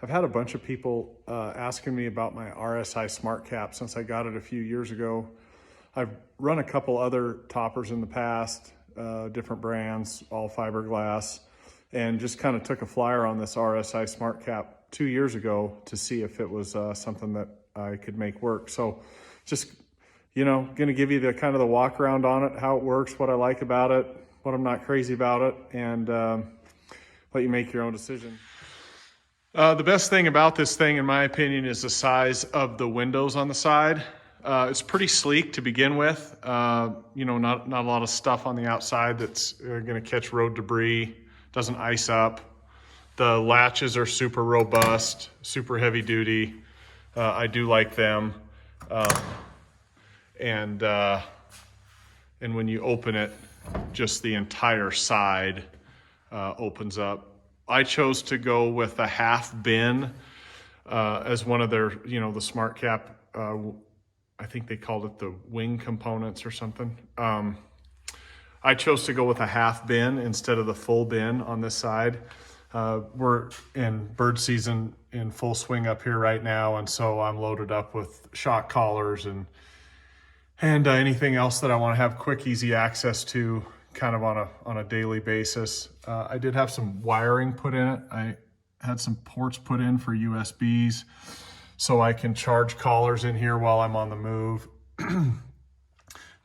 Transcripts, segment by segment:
I've had a bunch of people asking me about my RSI Smartcap since I got it a few years ago. I've run a couple other toppers in the past, different brands, all fiberglass, and just kind of took a flyer on this RSI Smartcap 2 years ago to see if it was something that I could make work. So just, going to give you the kind of the walk around on it, how it works, what I like about it, what I'm not crazy about it, and let you make your own decision. The best thing about this thing, in my opinion, is the size of the windows on the side. It's pretty sleek to begin with. Not a lot of stuff on the outside that's going to catch road debris, doesn't ice up. The latches are super robust, super heavy duty. I do like them. And when you open it, just the entire side opens up. I chose to go with a half bin as one of their, the Smartcap, I think they called it the wing components or something. I chose to go with a half bin instead of the full bin on this side. We're in bird season in full swing up here right now, and so I'm loaded up with shock collars and anything else that I want to have quick, easy access to, kind of on a daily basis. I did have some wiring put in it. I had some ports put in for USBs so I can charge collars in here while I'm on the move.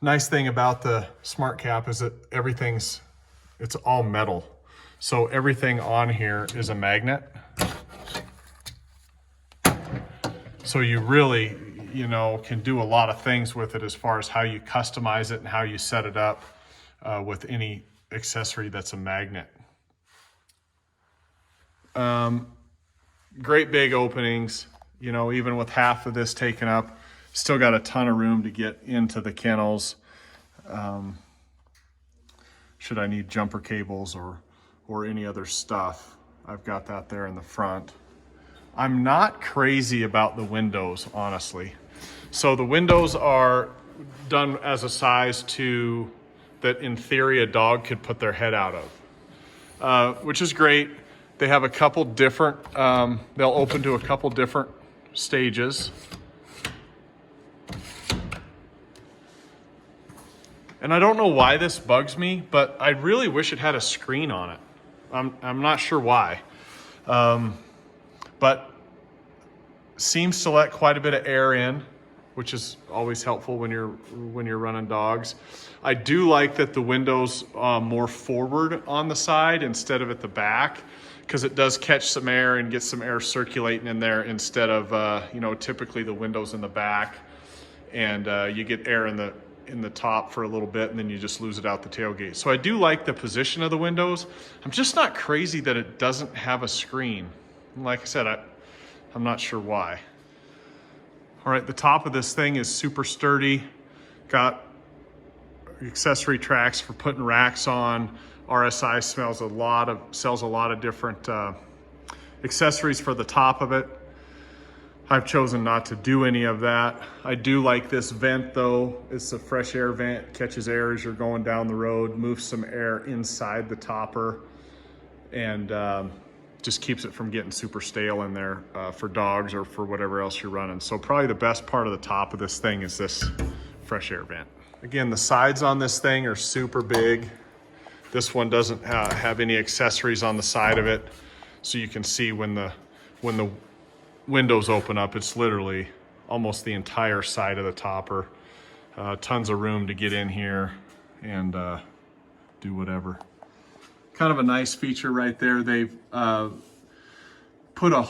Nice thing about the Smartcap is that it's all metal. So everything on here is a magnet. So you really, can do a lot of things with it as far as how you customize it and how you set it up with any accessory that's a magnet. Great big openings, even with half of this taken up, still got a ton of room to get into the kennels. Should I need jumper cables or any other stuff, I've got that there in the front. I'm not crazy about the windows, honestly. So the windows are done as a size that in theory a dog could put their head out of, which is great. They have a couple different, they'll open to a couple different stages. And I don't know why this bugs me, but I really wish it had a screen on it. I'm not sure why, but seems to let quite a bit of air in, which is always helpful when you're running dogs. I do like that the window's more forward on the side instead of at the back, because it does catch some air and get some air circulating in there instead of typically the window's in the back and you get air in the top for a little bit and then you just lose it out the tailgate. So I do like the position of the windows. I'm just not crazy that it doesn't have a screen. Like I said, I'm not sure why. All right, the top of this thing is super sturdy. Got accessory tracks for putting racks on. RSI sells a lot of different accessories for the top of it. I've chosen not to do any of that. I do like this vent though. It's a fresh air vent, catches air as you're going down the road, moves some air inside the topper, and just keeps it from getting super stale in there for dogs or for whatever else you're running. So probably the best part of the top of this thing is this fresh air vent. Again, the sides on this thing are super big. This one doesn't have any accessories on the side of it. So you can see when the windows open up, it's literally almost the entire side of the topper. Tons of room to get in here and do whatever. Kind of a nice feature right there. They've put a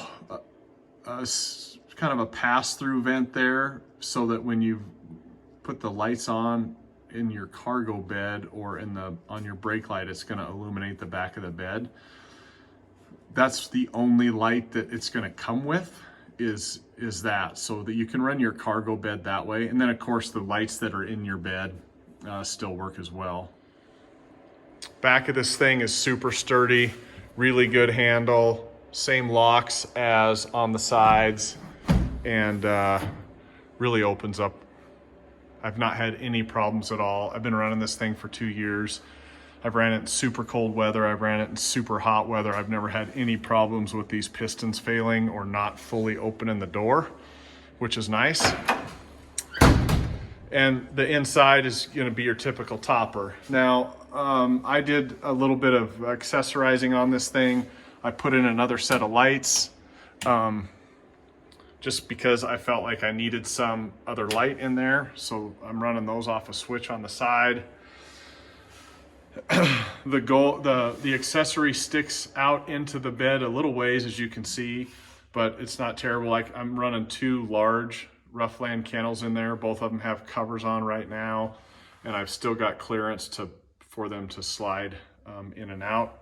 kind of a pass-through vent there so that when you put the lights on in your cargo bed or on your brake light, it's going to illuminate the back of the bed. That's the only light that it's going to come with is that, so that you can run your cargo bed that way. And then of course the lights that are in your bed still work as well. Back of this thing is super sturdy, really good handle, same locks as on the sides, and really opens up. I've not had any problems at all. I've been running this thing for 2 years. I've ran it in super cold weather. I've ran it in super hot weather. I've never had any problems with these pistons failing or not fully opening the door, which is nice. And the inside is going to be your typical topper. Now, I did a little bit of accessorizing on this thing. I put in another set of lights just because I felt like I needed some other light in there. So I'm running those off a switch on the side. The accessory sticks out into the bed a little ways, as you can see, but it's not terrible. Like, I'm running 2 large Roughland kennels in there. Both of them have covers on right now, and I've still got clearance for them to slide in and out.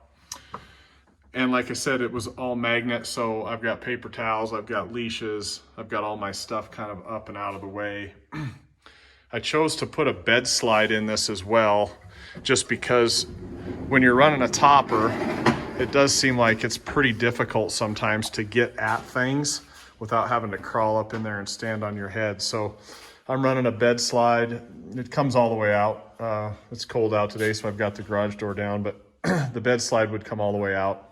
And like I said, it was all magnet, so I've got paper towels, I've got leashes, I've got all my stuff kind of up and out of the way. I chose to put a bed slide in this as well, just because when you're running a topper, it does seem like it's pretty difficult sometimes to get at things without having to crawl up in there and stand on your head. So I'm running a bed slide. It comes all the way out. It's cold out today, so I've got the garage door down, but the bed slide would come all the way out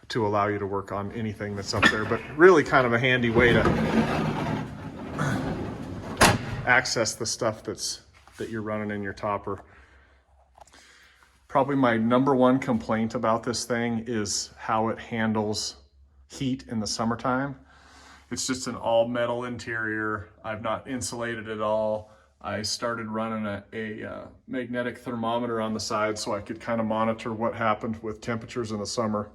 to allow you to work on anything that's up there. But really kind of a handy way to access the stuff that you're running in your topper. Probably my #1 complaint about this thing is how it handles heat in the summertime. It's just an all metal interior. I've not insulated at all. I started running a magnetic thermometer on the side so I could kind of monitor what happened with temperatures in the summer.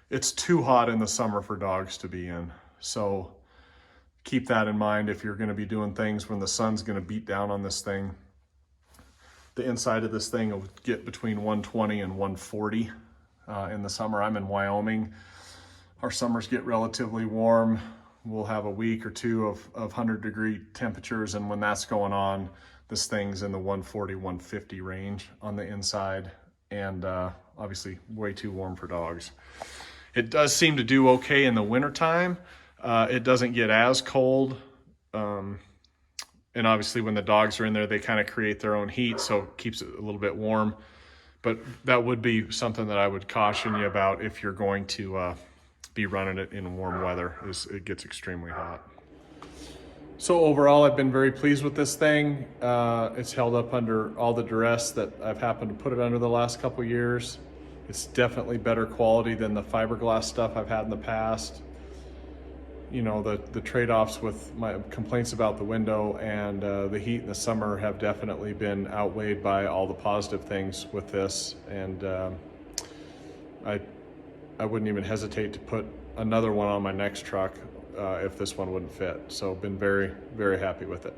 It's too hot in the summer for dogs to be in. So keep that in mind if you're going to be doing things when the sun's going to beat down on this thing. The inside of this thing will get between 120 and 140 in the summer. I'm in Wyoming. Our summers get relatively warm. We'll have a week or 2 of 100-degree temperatures, and when that's going on, this thing's in the 140, 150 range on the inside, and obviously way too warm for dogs. It does seem to do okay in the wintertime. It doesn't get as cold. And obviously when the dogs are in there, they kind of create their own heat, so it keeps it a little bit warm. But that would be something that I would caution you about if you're going to be running it in warm weather, is it gets extremely hot. So overall, I've been very pleased with this thing. It's held up under all the duress that I've happened to put it under the last couple years. It's definitely better quality than the fiberglass stuff I've had in the past. You know, the trade-offs with my complaints about the window and the heat in the summer have definitely been outweighed by all the positive things with this. And I wouldn't even hesitate to put another one on my next truck if this one wouldn't fit. So been very, very happy with it.